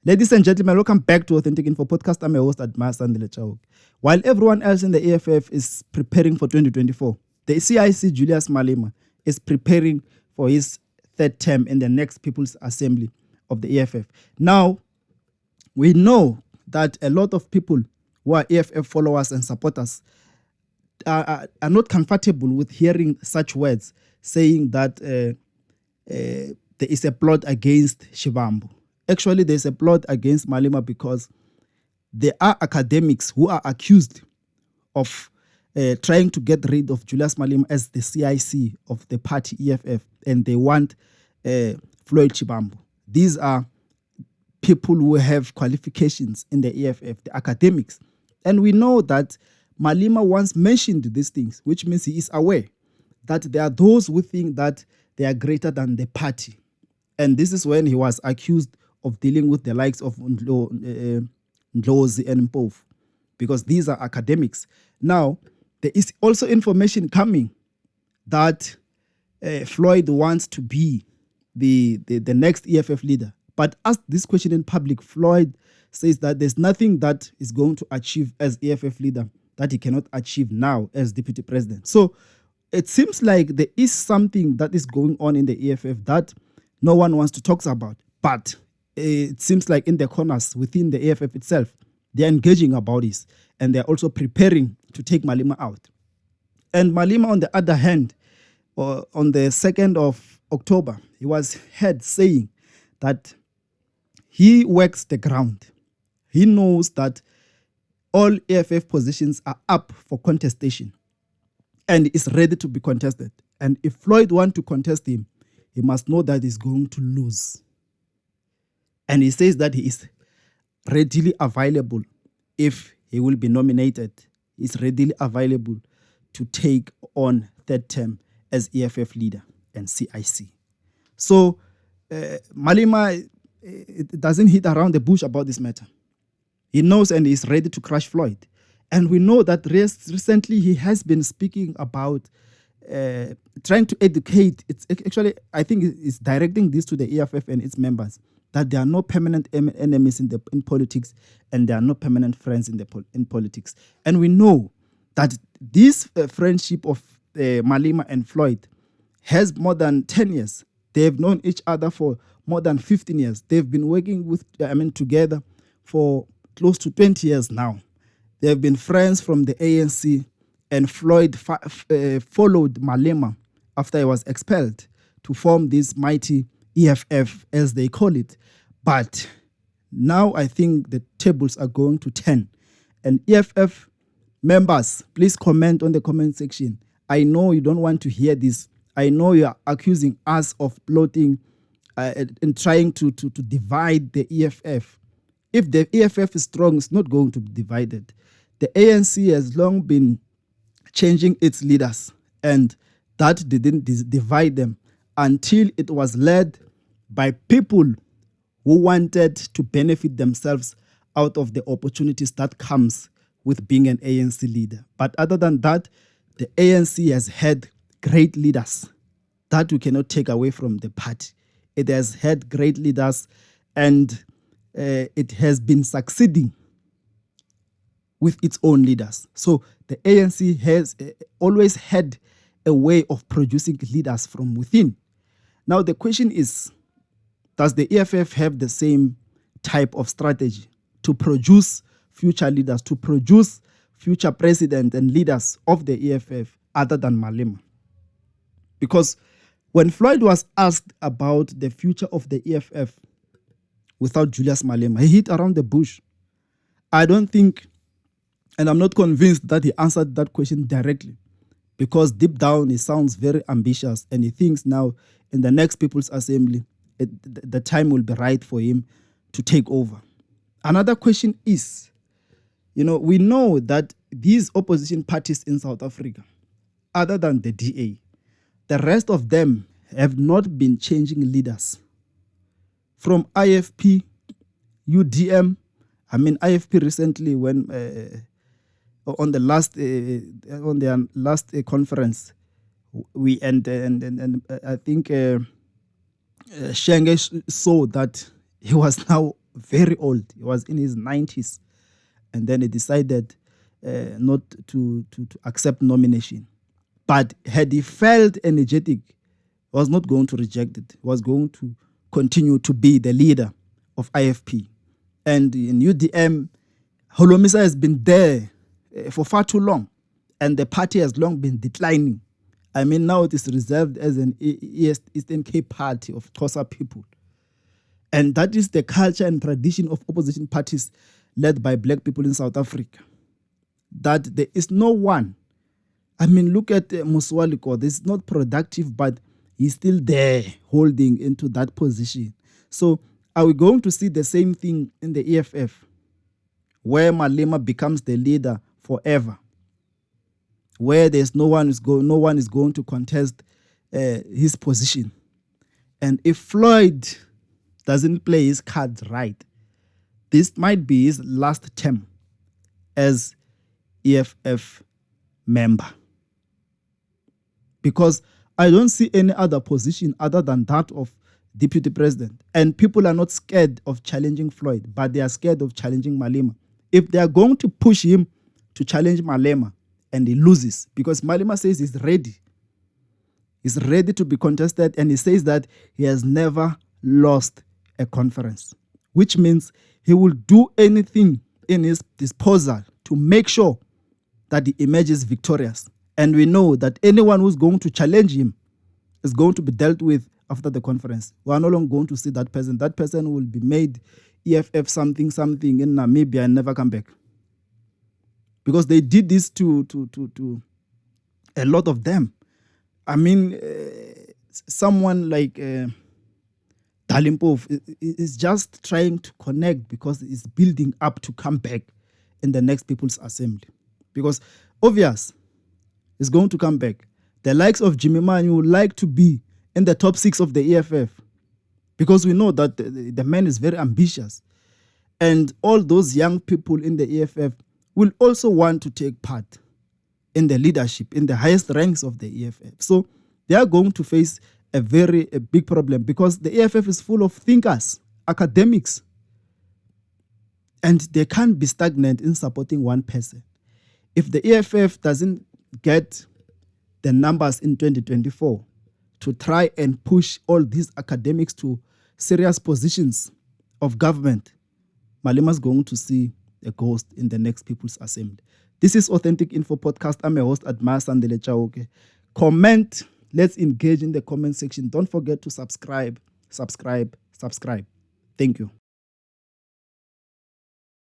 Ladies and gentlemen, welcome back to Authentic Info Podcast. I'm your host, Admar Sandile Chawuk. While everyone else in the EFF is preparing for 2024, the CIC Julius Malema is preparing for his third term in the next People's Assembly of the EFF. Now, we know that a lot of people who are EFF followers and supporters are not comfortable with hearing such words saying that there is a plot against Shivambu. Actually, there's a plot against Malema because there are academics who are accused of trying to get rid of Julius Malema as the CIC of the party EFF, and they want Floyd Shivambu. These are people who have qualifications in the EFF, the academics. And we know that Malema once mentioned these things, which means he is aware that there are those who think that they are greater than the party. And this is when he was accused of dealing with the likes of Ndlozi and Mpofu, because these are academics. Now, there is also information coming that Floyd wants to be the next EFF leader. But asked this question in public, Floyd says that there's nothing that is going to achieve as EFF leader that he cannot achieve now as deputy president. So it seems like there is something that is going on in the EFF that no one wants to talk about. But it seems like in the corners within the EFF itself, they're engaging about this, and they're also preparing to take Malema out. And Malema, on the other hand, on the 2nd of October, he was heard saying that he works the ground. He knows that all EFF positions are up for contestation and is ready to be contested. And if Floyd wants to contest him, he must know that he's going to lose. And he says that he is readily available if he will be nominated. He's readily available to take on third term as EFF leader and CIC. So Malema it doesn't hit around the bush about this matter. He knows and is ready to crush Floyd. And we know that recently he has been speaking about trying to educate. It's actually, I think it's directing this to the EFF and its members, that there are no permanent enemies in politics, and there are no permanent friends in politics. And we know that this friendship of Malema and Floyd has more than 10 years. They have known each other for more than 15 years. They've been working together for close to 20 years now. They have been friends from the ANC, and Floyd followed Malema after he was expelled to form this mighty EFF, as they call it. But now I think the tables are going to turn. And EFF members, please comment on the comment section. I know you don't want to hear this. I know you are accusing us of plotting and trying to divide the EFF. If the EFF is strong, it's not going to be divided. The ANC has long been changing its leaders, and that didn't divide them until it was led by people who wanted to benefit themselves out of the opportunities that comes with being an ANC leader. But other than that, the ANC has had great leaders that we cannot take away from the party. It has had great leaders, and it has been succeeding with its own leaders. So the ANC has always had a way of producing leaders from within. Now the question is, does the EFF have the same type of strategy to produce future leaders, to produce future president and leaders of the EFF other than Malema? Because when Floyd was asked about the future of the EFF without Julius Malema, he hit around the bush. I don't think, and I'm not convinced that he answered that question directly, because deep down he sounds very ambitious, and he thinks now in the next People's Assembly, the time will be right for him to take over. Another question is, we know that these opposition parties in South Africa, other than the DA, the rest of them have not been changing leaders. From IFP, UDM, IFP recently, when on their last conference, we and I think Shenge saw that he was now very old. He was in his 90s. And then he decided not to accept nomination. But had he felt energetic, he was not going to reject it. He was going to continue to be the leader of IFP. And in UDM, Holomisa has been there for far too long. And the party has long been declining. I mean, now it is reserved as an Eastern Cape party of Xhosa people. And that is the culture and tradition of opposition parties led by black people in South Africa. That there is no one. I mean, look at Muswaliko. This is not productive, but he's still there holding into that position. So are we going to see the same thing in the EFF, where Malema becomes the leader forever, where there's no one is going to contest his position? And if Floyd doesn't play his cards right, this might be his last term as EFF member. Because I don't see any other position other than that of deputy president. And people are not scared of challenging Floyd, but they are scared of challenging Malema. If they are going to push him to challenge Malema and he loses, because Malema says he's ready to be contested, and he says that he has never lost a conference, which means he will do anything in his disposal to make sure that he emerges victorious. And we know that anyone who's going to challenge him is going to be dealt with after the conference. We are no longer going to see that person. That person will be made EFF something in Namibia and never come back. Because they did this to a lot of them. I mean, someone like Dalimpov is just trying to connect because it's building up to come back in the next People's Assembly. Because obvious, it's going to come back. The likes of Jimmy Man would like to be in the top 6 of the EFF, because we know that the man is very ambitious. And all those young people in the EFF will also want to take part in the leadership, in the highest ranks of the EFF. So they are going to face a big problem, because the EFF is full of thinkers, academics, and they can't be stagnant in supporting one person. If the EFF doesn't get the numbers in 2024 to try and push all these academics to serious positions of government, Malema is going to see a ghost in the next People's Assembly. This is Authentic Info Podcast. I'm your host, Admire Sandile Chauke. Comment. Let's engage in the comment section. Don't forget to subscribe. Thank you.